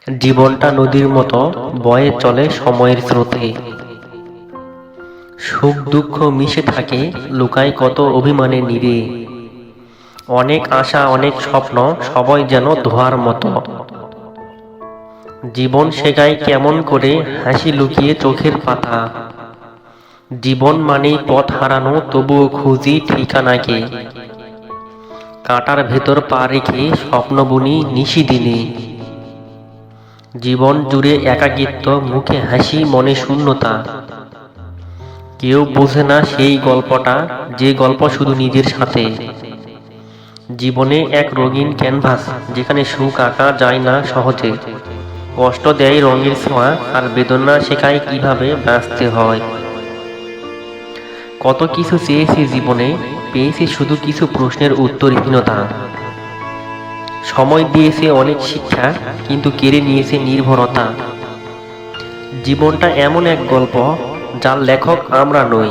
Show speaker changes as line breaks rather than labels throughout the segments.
জীবনটা নদীর মতো বয়ে চলে সময়ের স্রোতে। সুখ দুঃখ মিশে থাকে, লুকায় কত অভিমানের নীড়ে। অনেক আশা অনেক স্বপ্ন, সবাই যেন ধোঁয়ার মতো। জীবন শেখায় কেমন করে হাসি লুকিয়ে চোখের পাতা। জীবন মানেই পথ হারানো, তবুও খুঁজি ঠিকানাকে। কাঁটার ভেতর পা রেখে স্বপ্ন বুনি নিশিদিনে। জীবন জুড়ে একাকিত্ব, মুখে হাসি মনে শূন্যতা। কেউ বোঝে না সেই গল্পটা, যে গল্প শুধু নিজের সাথে। জীবনে এক রঙিন ক্যানভাস, যেখানে সুখ আঁকা যায় না সহজে। কষ্ট দেয় রঙের ছোঁয়া, আর বেদনা শেখায় কিভাবে বাঁচতে হয়। কত কিছু চেয়েছি জীবনে, পেয়েছি শুধু কিছু প্রশ্নের উত্তরহীনতা। সময় দিয়েছে অনেক শিক্ষা, কিন্তু কেড়ে নিয়েছে নির্ভরতা। জীবনটা এমন এক গল্প, যার লেখক আমরা নই।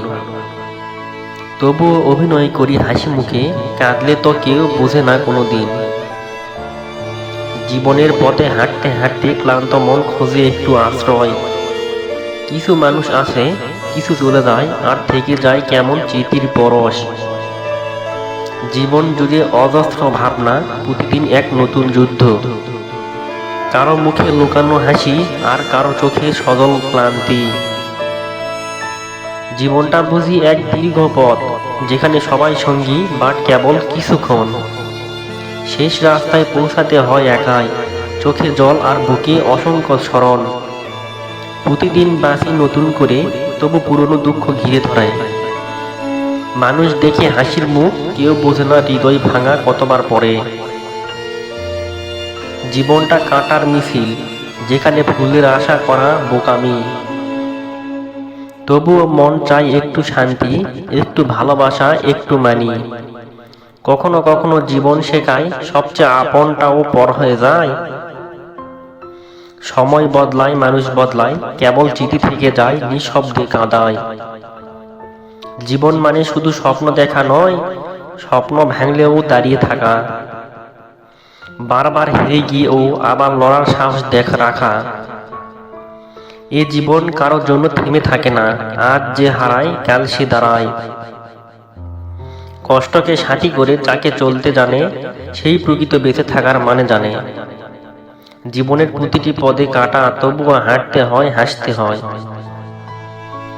তবুও অভিনয় করি হাসি মুখে, কাঁদলে তো কেউ বোঝে না কোনোদিন। জীবনের পথে হাঁটতে হাঁটতে ক্লান্ত মন খোঁজে একটু আশ্রয়। কিছু মানুষ আছে, কিছু চলে যায়, আর থেকে যায় কেমন স্মৃতির পরশ। জীবন জুড়ে অজস্র ভাবনা, প্রতিদিন এক নতুন যুদ্ধ। কারো মুখে লুকানো হাসি, আর কারো চোখে সজল ক্লান্তি। জীবনটা বুঝি এক দীর্ঘ পথ, যেখানে সবাই সঙ্গী, বাট কেবল কিছুক্ষণ। শেষ রাস্তায় পৌঁছাতে হয় একাই, চোখে জল আর বুকে অসংখ্য স্মরণ। প্রতিদিন বাঁচি নতুন করে, তবু পুরনো দুঃখ ঘিরে ধরে। মানুষ দেখে হাসির মুখ, কেউ বোঝে না হৃদয় ভাঙা কতবার পরে। জীবনটা কাঁটার মিছিল, যেখানে ফুলের আশা করা বোকামি। তবুও মন চাই একটু শান্তি, একটু ভালোবাসা, একটু মানি। কখনো কখনো জীবন শেখায় সবচেয়ে আপনটাও পর হয়ে যায়। সময় বদলায়, মানুষ বদলায়, কেবল চিঠি থেকে যায় নিঃশব্দে কাঁদায়। জীবন মানে শুধু স্বপ্ন দেখা নয়, স্বপ্ন ভাঙলেও দাঁড়িয়ে থাকা। বারবার হেরে গিয়েও আবার লড়ার সাহস রাখা। এ জীবন কারোর জন্য থেমে থাকে না, আজ যে হারায় কাল সে দাঁড়ায়। কষ্টকে সাথী করে যাকে চলতে জানে, সেই প্রকৃত বেঁচে থাকার মানে জানে। জীবনের প্রতিটি পদে কাটা, তবুও হাঁটতে হয়, হাসতে হয়।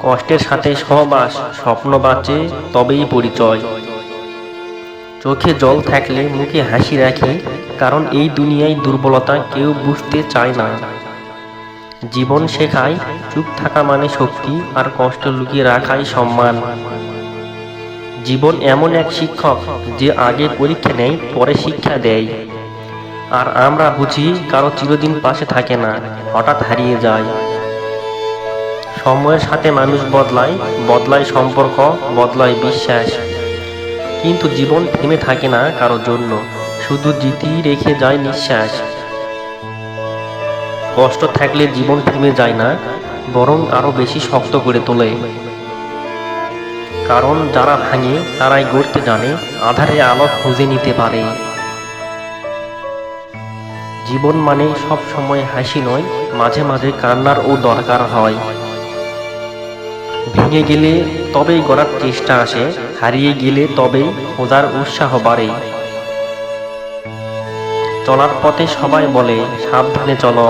কষ্টের সাথে সহবাস, স্বপ্ন বাঁচে তবেই পরিচয়। চোখে জল থাকলে মুখে হাসি রাখি, কারণ এই দুনিয়ায় দুর্বলতা কেউ বুঝতে চায় না। জীবন শেখায় চুপ থাকা মানে শক্তি, আর কষ্ট লুকিয়ে রাখাই সম্মান। জীবন এমন এক শিক্ষক, যে আগে পরীক্ষা নেয়, পরে শিক্ষা দেয়। আর আমরা বুঝি কারো চিরদিন পাশে থাকে না, হঠাৎ হারিয়ে যায়। সময়ের সাথে মানুষ বদলায়, বদলায় সম্পর্ক, বদলায় বিশ্বাস। কিন্তু জীবন থেমে থাকে না কারোর জন্য, শুধু জিতেই রেখে যায় নিঃশ্বাস। কষ্ট থাকলে জীবন থেমে যায় না, বরং আরো বেশি শক্ত করে তোলে। কারণ যারা ভাঙে তারাই গড়তে জানে, আধারে আলো খুঁজে নিতে পারে। জীবন মানে সব সময় হাসি নয়, মাঝে মাঝে কান্নারও দরকার হয়। ভেঙে গেলে তবেই গড়ার চেষ্টা আসে, হারিয়ে গেলে তবেই খোঁজার উৎসাহ বাড়ে। চলার পথে সবাই বলে সাবধানে চলো,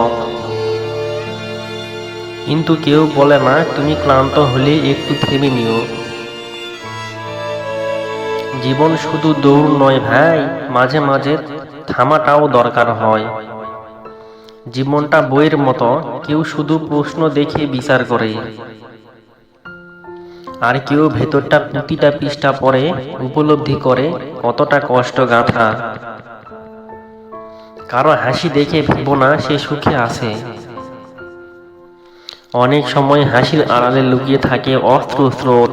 কিন্তু কেউ বলে না তুমি ক্লান্ত হলে একটু থেমে নিও। জীবন শুধু দৌড় নয় ভাই, মাঝে মাঝে থামাটাও দরকার হয়। জীবনটা বইয়ের মতো, কেউ শুধু প্রশ্ন দেখে বিচার করে, আর কেউ ভেতরটা প্রতিটা পৃষ্ঠা পড়ে উপলব্ধি করে কতটা কষ্ট গাঁথা। কারো হাসি দেখে ভেবো না সে সুখে আছে। অনেক সময় হাসির আড়ালে লুকিয়ে থাকে অস্ত্র স্রোত।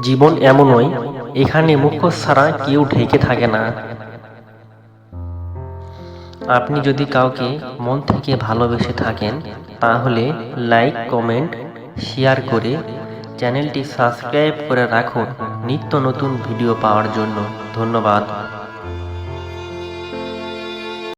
জীবন এমনই, এখানে মুখোশ ছাড়া কেউ ঢেকে থাকে না। আপনি যদি কাউকে মন থেকে ভালোবেসে থাকেন, তাহলে লাইক, কমেন্ট, শেয়ার করে চ্যানেলটি সাবস্ক্রাইব করে রাখুন নিত্য নতুন ভিডিও পাওয়ার জন্য। ধন্যবাদ।